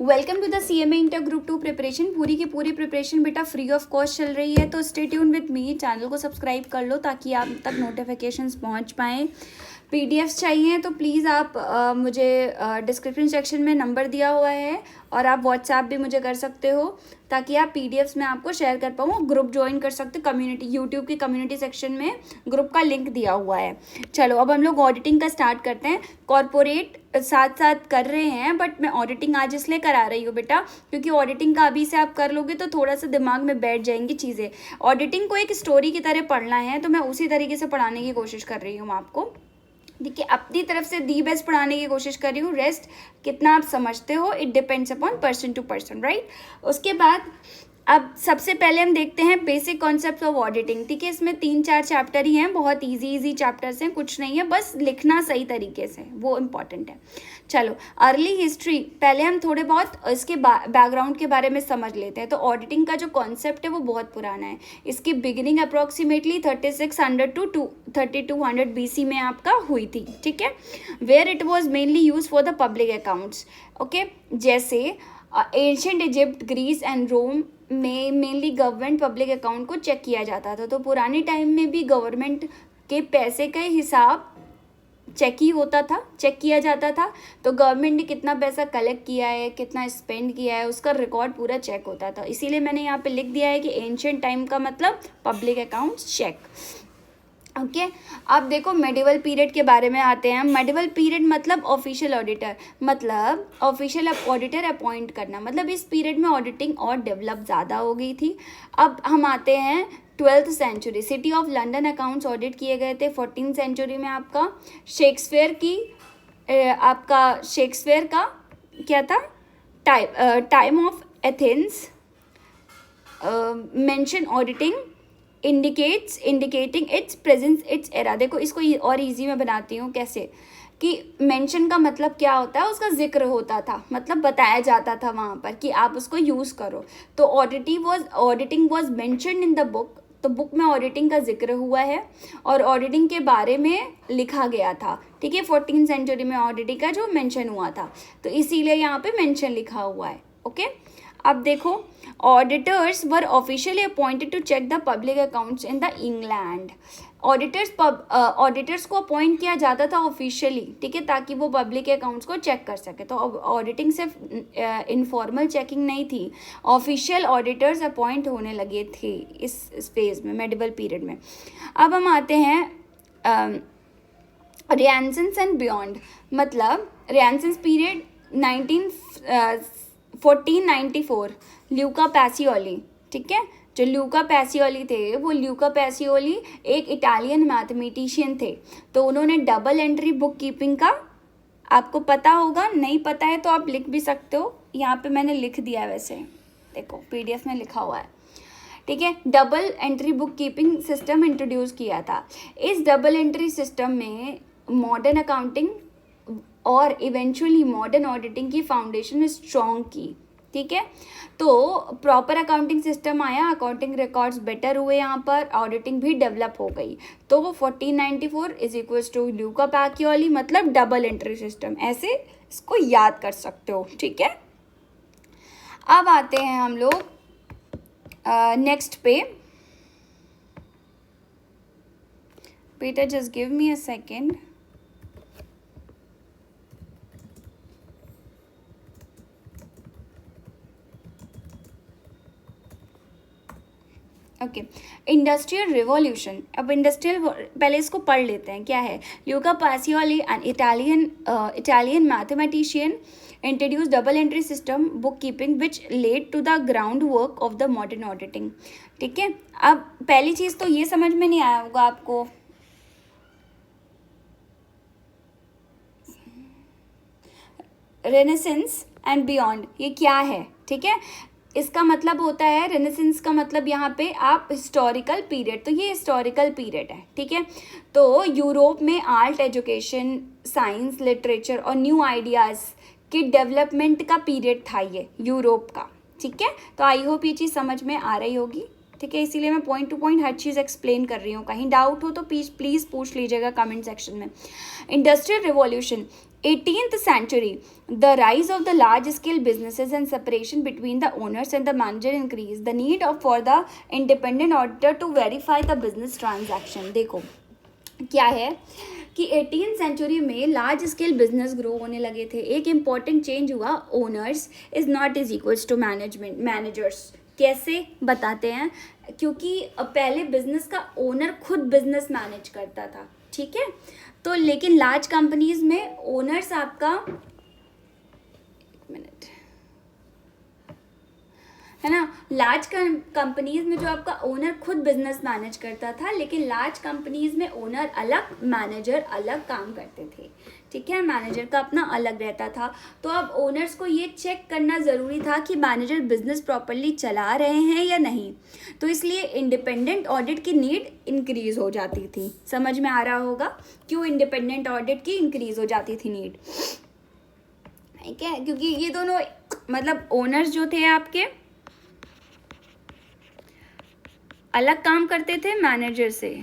Welcome to the CMA inter group 2 preparation. पूरी की पूरी प्रिपरेशन बेटा फ्री ऑफ कॉस्ट चल रही है, तो stay tune with me. Channel को सब्सक्राइब कर लो ताकि आप तक नोटिफिकेशंस पहुंच पाएँ। PDFs चाहिए तो प्लीज़ आप मुझे डिस्क्रिप्शन सेक्शन में नंबर दिया हुआ है और आप व्हाट्सएप भी मुझे कर सकते हो ताकि आप PDFs में आपको शेयर कर पाऊँ। ग्रुप ज्वाइन कर सकते हो, कम्युनिटी यूट्यूब की कम्युनिटी सेक्शन में ग्रुप का लिंक दिया हुआ है। चलो अब हम लोग ऑडिटिंग का स्टार्ट करते हैं। कॉर्पोरेट साथ साथ कर रहे हैं, बट मैं ऑडिटिंग आज इसलिए करा रही हूँ बेटा क्योंकि ऑडिटिंग का अभी से आप कर लोगे तो थोड़ा सा दिमाग में बैठ जाएंगी चीज़ें। ऑडिटिंग को एक स्टोरी की तरह पढ़ना है, तो मैं उसी तरीके से पढ़ाने की कोशिश कर रही हूँ आपको। देखिए, अपनी तरफ से दी बेस्ट पढ़ाने की कोशिश कर रही हूँ। रेस्ट कितना आप समझते हो it depends upon person to person, right. उसके बाद अब सबसे पहले हम देखते हैं बेसिक कॉन्सेप्ट ऑफ ऑडिटिंग। ठीक है, इसमें 3-4 चैप्टर ही हैं, बहुत इजी चैप्टर्स हैं, कुछ नहीं है, बस लिखना सही तरीके से वो इम्पॉर्टेंट है। चलो, अर्ली हिस्ट्री पहले हम थोड़े बहुत इसके बैकग्राउंड के बारे में समझ लेते हैं। तो ऑडिटिंग का जो कॉन्सेप्ट है वो बहुत पुराना है। इसकी बिगिनिंग अप्रॉक्सीमेटली 3600 टू 3200 BC में आपका हुई थी। ठीक है, where it was mainly use for the public accounts. Okay, जैसे ancient Egypt, Greece and Rome में मेनली गवर्नमेंट पब्लिक अकाउंट को चेक किया जाता था। तो पुराने टाइम में भी गवर्नमेंट के पैसे का हिसाब चेक किया जाता था। तो गवर्नमेंट ने कितना पैसा कलेक्ट किया है, कितना स्पेंड किया है, उसका रिकॉर्ड पूरा चेक होता था। इसीलिए मैंने यहाँ पे लिख दिया है कि एंशिएंट टाइम का मतलब पब्लिक अकाउंट्स चेक। ओके, अब देखो मेडिवल पीरियड के बारे में आते हैं। मेडिवल पीरियड मतलब ऑफिशियल ऑडिटर, मतलब ऑफिशियल ऑडिटर अपॉइंट करना। मतलब इस पीरियड में ऑडिटिंग और डेवलप ज़्यादा हो गई थी। अब हम आते हैं 12th century. City of London accounts audit किए गए थे 14th सेंचुरी में। आपका शेक्सपियर का क्या था, time of Athens mention auditing indicating it's presence it's era. देखो इसको और इजी में बनाती हूँ कैसे, कि मेंशन का मतलब क्या होता है, उसका जिक्र होता था, मतलब बताया जाता था वहाँ पर कि आप उसको यूज़ करो। तो auditing was mentioned in the book. तो बुक में ऑडिटिंग का जिक्र हुआ है और ऑडिटिंग के बारे में लिखा गया था। ठीक है, 14th सेंचुरी में ऑडिटिंग का जो मेंशन हुआ था, तो इसीलिए यहाँ पे मेंशन लिखा हुआ है। ओके, अब देखो, auditors were officially appointed to check the public accounts in the England. Auditors को अपॉइंट किया जाता था ऑफिशियली, ठीक है, ताकि वो पब्लिक अकाउंट्स को चेक कर सके। तो ऑडिटिंग सिर्फ इनफॉर्मल चेकिंग नहीं थी, ऑफिशियल ऑडिटर्स अपॉइंट होने लगे थे इस फेज में, मेडिवल पीरियड में। अब हम आते हैं रिनेसेंस एंड बियॉन्ड। मतलब रिनेसेंस पीरियड 1494, ल्यूका पैसियोली। ठीक है, जो ल्यूका पैसियोली थे, वो ल्यूका पैसियोली एक इटालियन मैथमेटिशियन थे। तो उन्होंने डबल एंट्री बुक कीपिंग का, आपको पता होगा, नहीं पता है तो आप लिख भी सकते हो, यहाँ पे मैंने लिख दिया है, वैसे देखो PDF में लिखा हुआ है। ठीक है, double entry book keeping system introduce किया था। इस डबल एंट्री सिस्टम में मॉडर्न अकाउंटिंग और इवेंचुअली मॉडर्न ऑडिटिंग की फाउंडेशन स्ट्रॉन्ग की। ठीक है, तो प्रॉपर अकाउंटिंग सिस्टम आया, अकाउंटिंग रिकॉर्ड्स बेटर हुए, यहाँ पर ऑडिटिंग भी डेवलप हो गई। तो 1494 is equals to Luca Pacioli, मतलब डबल एंट्री सिस्टम, ऐसे इसको याद कर सकते हो। ठीक है, अब आते हैं हम लोग नेक्स्ट पे। बेटा just give me a second. Okay, industrial revolution. अब इंडस्ट्रियल, पहले इसको पढ़ लेते हैं क्या है। Luca Pacioli, an Italian mathematician, introduce double entry system book keeping which led to the ground work of the modern auditing. ठीक है, अब पहली चीज़ तो ये समझ में नहीं आया होगा आपको, रेनेसेंस एंड बियॉन्ड ये क्या है। ठीक है, इसका मतलब होता है, रेनेसेंस का मतलब यहाँ पे आप हिस्टोरिकल पीरियड, तो ये हिस्टोरिकल पीरियड है। ठीक है, तो यूरोप में आर्ट, एजुकेशन, साइंस, लिटरेचर और न्यू आइडियाज़ के डेवलपमेंट का पीरियड था ये यूरोप का। ठीक है, तो आई होप ये चीज़ समझ में आ रही होगी। ठीक है, इसीलिए मैं पॉइंट टू पॉइंट हर चीज़ एक्सप्लेन कर रही हूँ। कहीं डाउट हो तो प्लीज़ पूछ लीजिएगा कमेंट सेक्शन में। Industrial revolution, 18th century, the rise of the large scale businesses and separation between the owners and the manager increased the need for the independent auditor to verify the business transaction. देखो क्या है कि 18th century में large scale business grow होने लगे थे. एक important change हुआ, owners is not is equals to managers. कैसे बताते हैं, क्योंकि पहले बिजनेस का ओनर खुद बिजनेस मैनेज करता था, ठीक है. तो लेकिन लार्ज कंपनीज में ओनर्स आपका, एक मिनट, है ना, लार्ज कंपनीज में जो आपका ओनर खुद बिजनेस मैनेज करता था, लेकिन लार्ज कंपनीज में ओनर अलग, मैनेजर अलग काम करते थे, ठीक है. मैनेजर का अपना अलग रहता था. तो अब ओनर्स को ये चेक करना ज़रूरी था कि मैनेजर बिजनेस प्रॉपरली चला रहे हैं या नहीं. तो इसलिए इंडिपेंडेंट ऑडिट की नीड इंक्रीज़ हो जाती थी. समझ में आ रहा होगा क्यों इंडिपेंडेंट ऑडिट की इंक्रीज़ हो जाती थी नीड, ठीक है. क्योंकि ये दोनों मतलब ओनर्स जो थे आपके अलग काम करते थे मैनेजर से.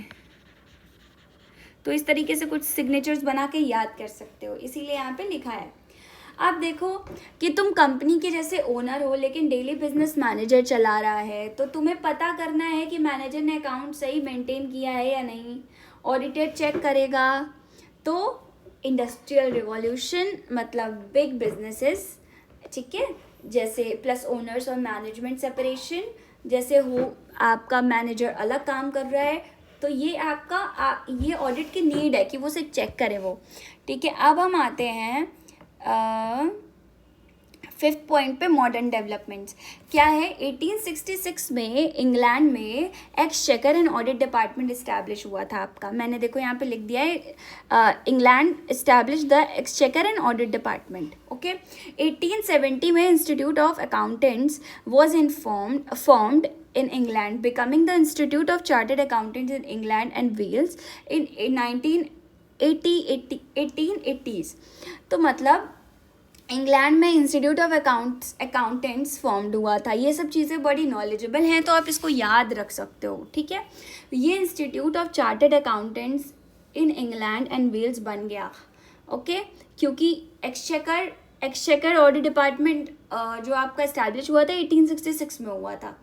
तो इस तरीके से कुछ सिग्नेचर्स बना के याद कर सकते हो, इसीलिए यहाँ पे लिखा है. आप देखो कि तुम कंपनी के जैसे ओनर हो लेकिन डेली बिजनेस मैनेजर चला रहा है, तो तुम्हें पता करना है कि मैनेजर ने अकाउंट सही मेंटेन किया है या नहीं. ऑडिटर चेक करेगा. तो इंडस्ट्रियल रिवॉल्यूशन मतलब बिग बिजनेसेस, ठीक है, जैसे प्लस ओनर्स और मैनेजमेंट सेपरेशन, जैसे हो आपका मैनेजर अलग काम कर रहा है, तो ये आपका ये ऑडिट की नीड है कि वो उसे चेक करे वो, ठीक है. अब हम आते हैं 5th पॉइंट पे, मॉडर्न डेवलपमेंट्स. क्या है, 1866 में इंग्लैंड में exchequer and audit department establish हुआ था आपका. मैंने देखो यहाँ पे लिख दिया है, England establish the exchequer and audit department, okay. 1870 में institute of accountants was formed in England, becoming the Institute of Chartered Accountants in England and Wales in 1880s. तो मतलब इंग्लैंड में इंस्टीट्यूट ऑफ अकाउंटेंट्स फॉर्म्ड हुआ था. ये सब चीज़ें बड़ी नॉलेजेबल हैं, तो आप इसको याद रख सकते हो, ठीक है. ये institute of chartered accountants in England and Wales बन गया, ओके. क्योंकि एक्सचेकर ऑडिट डिपार्टमेंट जो आपका इस्टेब्लिश हुआ था 1866 में हुआ था.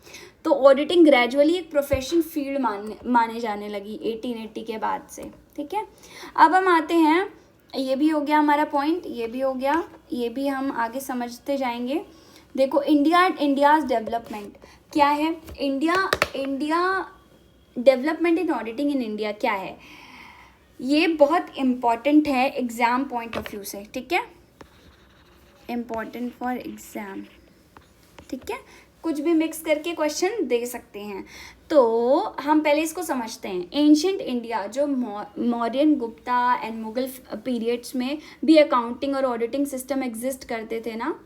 तो ऑडिटिंग ग्रेजुअली एक प्रोफेशन फील्ड माने जाने लगी 1880 के बाद से, ठीक है. अब हम आते हैं, ये भी हो गया हमारा पॉइंट, ये भी हो गया, ये भी हम आगे समझते जाएंगे. देखो इंडियाज़ डेवलपमेंट क्या है, India development in auditing in India क्या है, ये बहुत इम्पॉर्टेंट है एग्ज़ाम पॉइंट ऑफ व्यू से, ठीक है. इम्पॉर्टेंट फॉर एग्ज़ाम, ठीक है. कुछ भी मिक्स करके क्वेश्चन दे सकते हैं. तो हम पहले इसको समझते हैं. एंशियंट इंडिया, जो मौर्यन, गुप्ता एंड मुगल पीरियड्स में भी अकाउंटिंग और ऑडिटिंग सिस्टम एग्जिस्ट करते थे ना.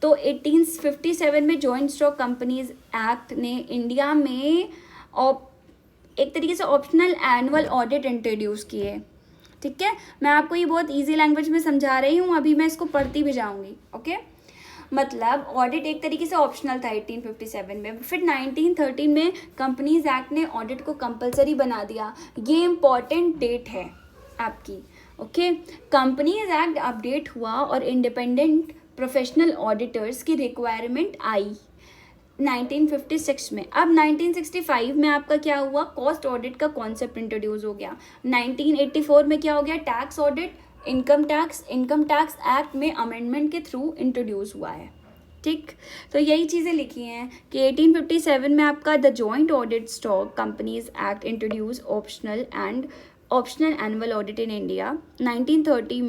तो 1857 में जॉइंट स्टॉक कंपनीज एक्ट ने इंडिया में एक तरीके से ऑप्शनल एनुअल ऑडिट इंट्रोड्यूस किए, ठीक है. मैं आपको ये बहुत इजी लैंग्वेज में समझा रही हूँ, अभी मैं इसको पढ़ती भी जाऊँगी, ओके. मतलब ऑडिट एक तरीके से ऑप्शनल था 1857 में. फिर 1913 में कंपनीज एक्ट ने ऑडिट को कंपलसरी बना दिया. ये इम्पॉर्टेंट डेट है आपकी, ओके. कंपनीज एक्ट अपडेट हुआ और इंडिपेंडेंट प्रोफेशनल ऑडिटर्स की रिक्वायरमेंट आई 1956 में. अब 1965 में आपका क्या हुआ, कॉस्ट ऑडिट का कॉन्सेप्ट इंट्रोड्यूस हो गया. 1984 में क्या हो गया, tax audit, income tax act में अमेंडमेंट के थ्रू इंट्रोड्यूस हुआ है, ठीक. तो यही चीज़ें लिखी हैं कि 1857 में आपका the joint audit stock companies act introduce optional annual audit in India. 1913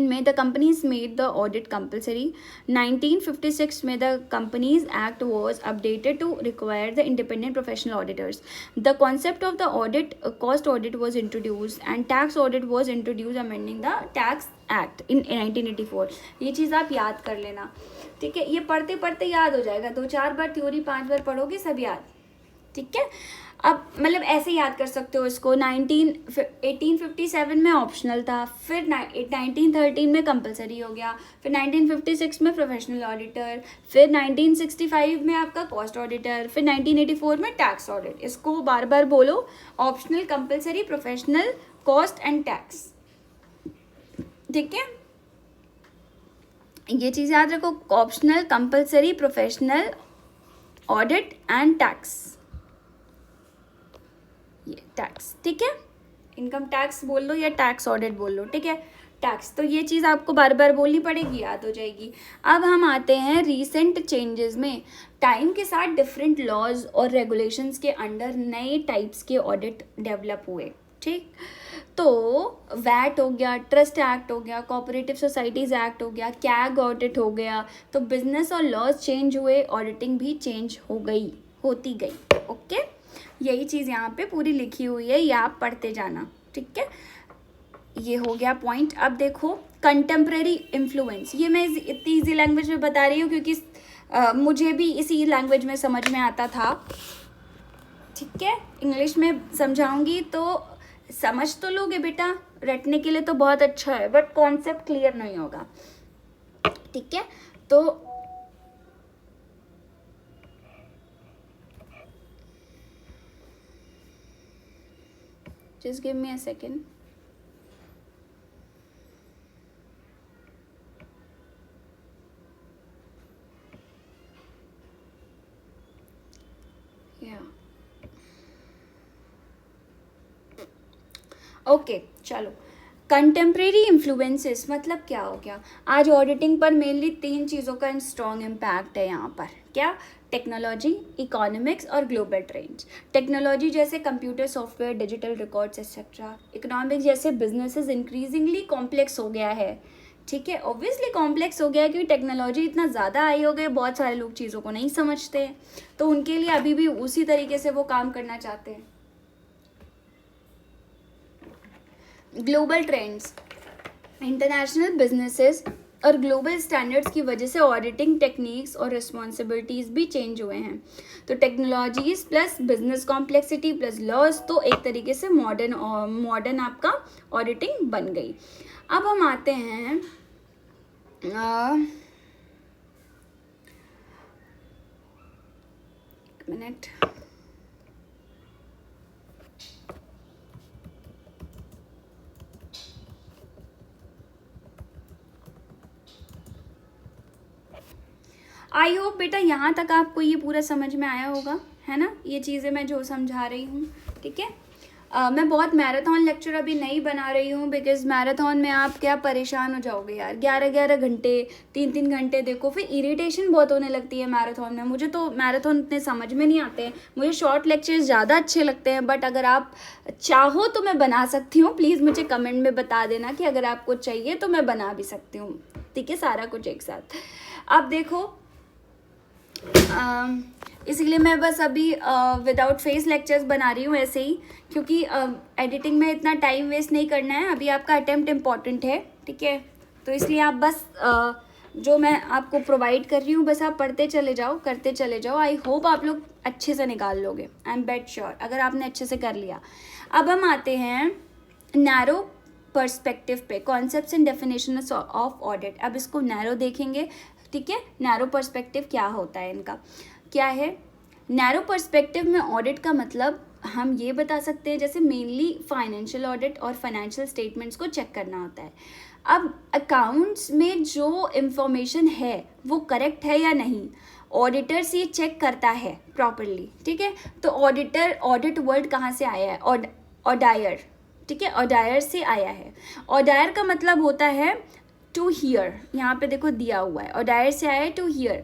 में the companies made the audit compulsory. 1956 में the companies act was updated to require the independent professional auditors. The concept of the audit, cost audit was introduce and tax audit was introduce amending the tax act in 1984. ये चीज़ आप याद कर लेना, ठीक है. ये पढ़ते पढ़ते याद हो जाएगा, 2-4 बार थ्योरी 5 बार पढ़ोगे सब याद, ठीक है. अब मतलब ऐसे याद कर सकते हो इसको. 1857 में ऑप्शनल था, फिर 1913 में कंपलसरी हो गया, फिर 1956 में प्रोफेशनल ऑडिटर, फिर 1965 में आपका कॉस्ट ऑडिटर, फिर 1984 में टैक्स ऑडिट. इसको बार बार बोलो, optional, compulsory, professional, cost and tax. ठीक है, ये चीज़ याद रखो, optional, compulsory, professional, audit and tax. ये टैक्स, ठीक है, इनकम टैक्स बोल लो या टैक्स ऑडिट बोल लो, ठीक है, टैक्स। तो ये चीज़ आपको बार बार बोलनी पड़ेगी, याद हो जाएगी। अब हम आते हैं रीसेंट चेंजेस में। टाइम के साथ डिफरेंट लॉज और रेगुलेशंस के अंडर नए टाइप्स के ऑडिट डेवलप हुए, ठीक। तो वैट हो गया, ट्रस्ट एक्ट हो गया, कोऑपरेटिव सोसाइटीज़ एक्ट हो गया, कैग ऑडिट हो गया। तो बिजनेस और लॉज चेंज हुए, ऑडिटिंग भी चेंज हो गई, होती गई। ओके, यही चीज़ यहाँ पे पूरी लिखी हुई है, ये आप पढ़ते जाना, ठीक है। ये हो गया पॉइंट। अब देखो कंटेम्प्रेरी इन्फ्लुएंस, ये मैं इतनी ईजी लैंग्वेज में बता रही हूँ क्योंकि मुझे भी इसी लैंग्वेज में समझ में आता था, ठीक है। इंग्लिश में समझाऊंगी तो समझ तो लोगे बेटा, रटने के लिए तो बहुत अच्छा है, बट कॉन्सेप्ट क्लियर नहीं होगा, ठीक है। तो just give me a second. Okay चलो, कंटेम्प्रेरी इन्फ्लुएंसेस मतलब क्या हो गया। आज ऑडिटिंग पर मेनली 3 चीज़ों का स्ट्रॉन्ग इम्पैक्ट है यहाँ पर। क्या? टेक्नोलॉजी, इकोनॉमिक्स और ग्लोबल ट्रेंड्स। टेक्नोलॉजी जैसे computer, software, digital records etcetera. Economics जैसे बिजनेसेस इंक्रीजिंगली कॉम्प्लेक्स हो गया है, ठीक है, ऑब्वियसली कॉम्प्लेक्स हो गया है क्योंकि टेक्नोलॉजी इतना ज़्यादा आई हो गई, बहुत सारे लोग चीज़ों को नहीं समझते हैं, तो उनके लिए अभी भी उसी तरीके से वो काम करना चाहते हैं। ग्लोबल ट्रेंड्स, इंटरनेशनल बिजनेसेस और ग्लोबल स्टैंडर्ड्स की वजह से ऑडिटिंग टेक्निक्स और रिस्पॉन्सिबिलिटीज़ भी चेंज हुए हैं। तो technologies plus business complexity plus laws, तो एक तरीके से मॉडर्न आपका ऑडिटिंग बन गई। अब हम आते हैं एक मिनट, आई होप बेटा यहाँ तक आपको ये पूरा समझ में आया होगा, है ना, ये चीज़ें मैं जो समझा रही हूँ, ठीक है। मैं बहुत मैराथन लेक्चर अभी नहीं बना रही हूँ बिकॉज मैराथन में आप क्या परेशान हो जाओगे यार, 11-11 घंटे, 3-3 घंटे देखो, फिर इरिटेशन बहुत होने लगती है मैराथन में। मुझे तो मैराथन इतने समझ में नहीं आते हैं, मुझे शॉर्ट लेक्चर्स ज़्यादा अच्छे लगते हैं, बट अगर आप चाहो तो मैं बना सकती हूँ। प्लीज़ मुझे कमेंट में बता देना कि अगर आपको चाहिए तो मैं बना भी सकती हूँ, ठीक है, सारा कुछ एक साथ। अब देखो इसीलिए मैं बस अभी विदाउट फेस लेक्चर्स बना रही हूँ ऐसे ही, क्योंकि एडिटिंग में इतना टाइम वेस्ट नहीं करना है। अभी आपका अटेम्प्ट इम्पॉर्टेंट है, ठीक है, तो इसलिए आप बस जो मैं आपको प्रोवाइड कर रही हूँ बस आप पढ़ते चले जाओ, करते चले जाओ। आई होप आप लोग अच्छे से निकाल लोगे, आई एम बेट श्योर अगर आपने अच्छे से कर लिया। अब हम आते हैं नैरो पर्सपेक्टिव पे, concepts and definition of audit. अब इसको नैरो देखेंगे, ठीक है। नैरो पर्सपेक्टिव क्या होता है, इनका क्या है। नैरो पर्सपेक्टिव में ऑडिट का मतलब हम ये बता सकते हैं जैसे मेनली फाइनेंशियल ऑडिट और फाइनेंशियल स्टेटमेंट्स को चेक करना होता है। अब अकाउंट्स में जो इंफॉर्मेशन है वो करेक्ट है या नहीं, ऑडिटर्स ये चेक करता है प्रॉपरली, ठीक है। तो ऑडिट वर्ड कहाँ से आया है, ऑडायर, ठीक है, ऑडायर से आया है। ऑडायर का मतलब होता है टू हियर, यहाँ पे देखो दिया हुआ है, ऑडायर से आया है टू हियर।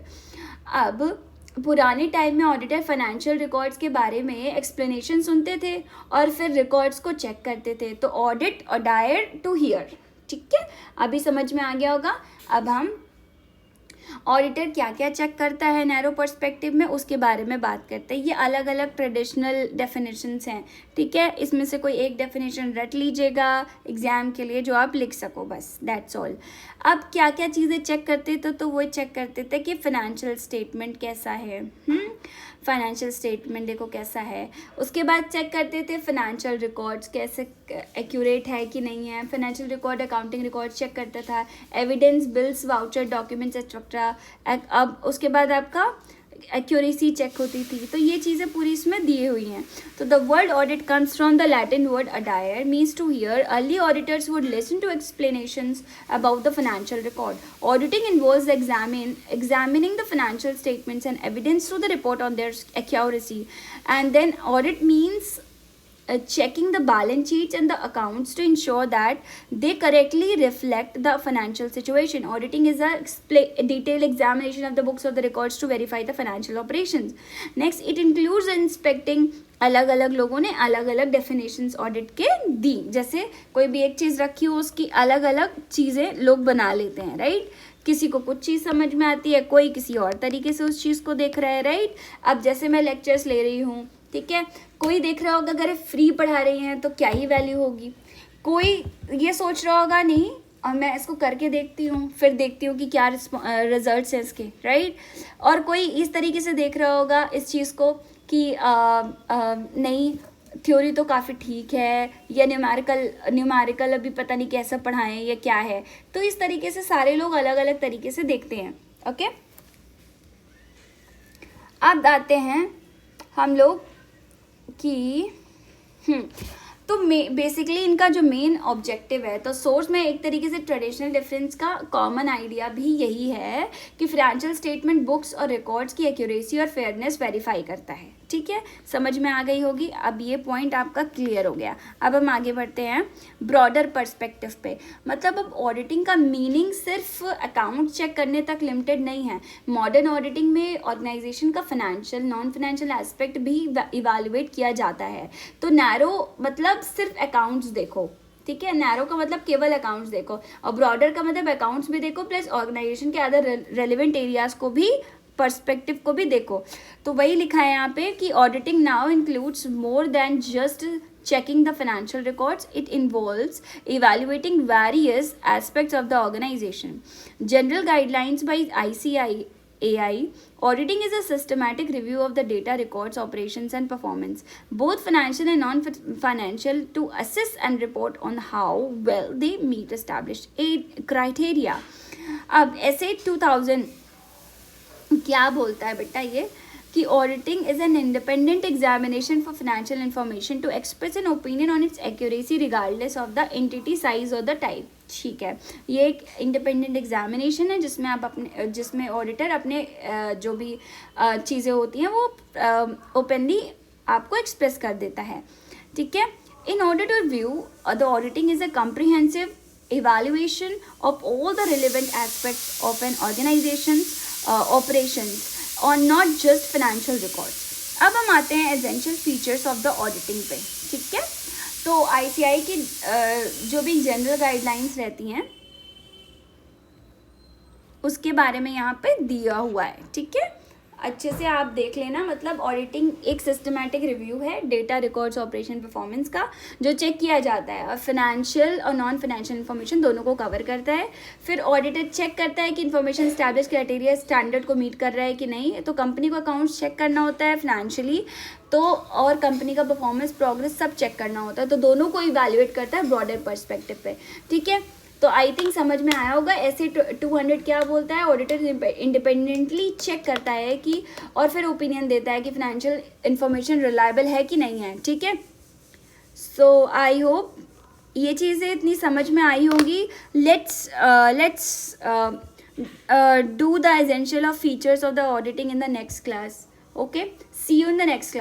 अब पुराने टाइम में ऑडिटर फाइनेंशियल रिकॉर्ड्स के बारे में एक्सप्लेनेशन सुनते थे और फिर रिकॉर्ड्स को चेक करते थे, तो ऑडिट ऑडायर टू हियर, ठीक है, अभी समझ में आ गया होगा। अब हम ऑडिटर क्या क्या चेक करता है नैरो पर्सपेक्टिव में उसके बारे में बात करते हैं। ये अलग अलग ट्रेडिशनल डेफिनेशंस हैं, ठीक है, इसमें से कोई एक डेफिनेशन रट लीजिएगा एग्जाम के लिए जो आप लिख सको, बस दैट्स ऑल। अब क्या क्या चीज़ें चेक करते थे, तो वो चेक करते थे कि फाइनेंशियल स्टेटमेंट कैसा है, फाइनेंशियल स्टेटमेंट देखो कैसा है। उसके बाद चेक करते थे फाइनेंशियल रिकॉर्ड्स कैसे एक्यूरेट है कि नहीं है, financial record, accounting record check करता था, evidence, bills, voucher, documents etcetera. अब उसके बाद आपका एक्यूरेसी चेक होती थी, तो ये चीज़ें पूरी इसमें दी हुई हैं. तो the word audit comes from the Latin word audire, means to hear. Early auditors would listen to explanations about the financial record. Auditing involves examining the financial statements and evidence through the report on their accuracy. And then audit means checking the balance sheets and the accounts to ensure that they correctly reflect the financial situation. Auditing is a detailed examination of the books or the records to verify the financial operations. Next, it includes inspecting. अलग अलग लोगों ने अलग अलग definitions audit के दी. जैसे कोई भी एक चीज़ रखी हो, उसकी अलग अलग चीज़ें लोग बना लेते हैं, राइट. किसी को कुछ चीज़ समझ में आती है, कोई किसी और तरीके से उस चीज़ को देख रहा है, राइट. अब जैसे मैं लेक्चर्स ले रही हूँ, ठीक है, कोई देख रहा होगा अगर फ्री पढ़ा रही हैं तो क्या ही वैल्यू होगी. कोई ये सोच रहा होगा नहीं, और मैं इसको करके देखती हूँ, फिर देखती हूँ कि क्या रिजल्ट्स हैं इसके, राइट. और कोई इस तरीके से देख रहा होगा इस चीज़ को कि नहीं, थ्योरी तो काफ़ी ठीक है, या न्यूमेरिकल अभी पता नहीं कैसा पढ़ाएं या क्या है. तो इस तरीके से सारे लोग अलग अलग तरीके से देखते हैं. ओके, अब आते हैं हम लोग कि तो बेसिकली इनका जो मेन ऑब्जेक्टिव है, तो सोर्स में एक तरीके से ट्रेडिशनल डिफरेंस का कॉमन आइडिया भी यही है कि फाइनेंशियल स्टेटमेंट बुक्स और रिकॉर्ड्स की एक्यूरेसी और फेयरनेस वेरीफाई करता है. ठीक है, समझ में आ गई होगी. अब ये पॉइंट आपका क्लियर हो गया. अब हम आगे बढ़ते हैं ब्रॉडर पर्सपेक्टिव पे. मतलब अब ऑडिटिंग का मीनिंग सिर्फ अकाउंट चेक करने तक लिमिटेड नहीं है. मॉडर्न ऑडिटिंग में ऑर्गेनाइजेशन का फाइनेंशियल नॉन फाइनेंशियल एस्पेक्ट भी इवेलुएट किया जाता है. तो नैरो मतलब सिर्फ अकाउंट्स देखो, ठीक है. नैरो का मतलब केवल अकाउंट्स देखो, और ब्रॉडर का मतलब अकाउंट्स भी देखो प्लस ऑर्गेनाइजेशन के अदर रेलिवेंट एरियाज को भी, पर्सपेक्टिव को भी देखो. तो वही लिखा है यहाँ पे कि auditing now includes more than just checking the financial records. It involves evaluating various aspects of the organization. General guidelines by ICAI. Auditing is a systematic review of the data, records, operations and performance, both financial and non-financial, to assess and report on how well they meet established criteria. अब ऐसे 2000 क्या बोलता है बेटा ये कि auditing is an independent examination for financial information to express an opinion on its accuracy regardless of the entity size और the type. ठीक है, ये एक इंडिपेंडेंट एग्जामिनेशन है जिसमें ऑडिटर अपने जो भी चीज़ें होती हैं वो ओपनली आपको एक्सप्रेस कर देता है. ठीक है, in order to review the auditing is a comprehensive evaluation of all the relevant aspects of an organization's operations on not just financial records. अब हम आते हैं essential features of the auditing पे. ठीक है, तो ICAI की जो भी जनरल गाइडलाइंस रहती हैं उसके बारे में यहाँ पे दिया हुआ है. ठीक है, अच्छे से आप देख लेना. मतलब ऑडिटिंग एक सिस्टमैटिक रिव्यू है डेटा, रिकॉर्ड्स, ऑपरेशन, परफॉर्मेंस का, जो चेक किया जाता है और फाइनेंशियल और नॉन फाइनेंशियल इन्फॉर्मेशन दोनों को कवर करता है. फिर ऑडिटर चेक करता है कि इन्फॉर्मेशन एस्टैब्लिश क्राइटेरिया स्टैंडर्ड को मीट कर रहा है कि नहीं. तो कंपनी को अकाउंट्स चेक करना होता है फाइनेंशियली, तो और कंपनी का परफॉर्मेंस, प्रोग्रेस सब चेक करना होता है. तो दोनों को इवैल्यूएट करता है ब्रॉडर पर्सपेक्टिव पे. ठीक है, तो आई थिंक समझ में आया होगा. ऐसे 200 क्या बोलता है, ऑडिटर इंडिपेंडेंटली चेक करता है कि और फिर ओपिनियन देता है कि फाइनेंशियल इंफॉर्मेशन रिलायबल है कि नहीं है. ठीक है, सो आई होप ये चीज़ें इतनी समझ में आई होंगी. Let's do the essential of features of the auditing in the next class. Okay, see you in the next class.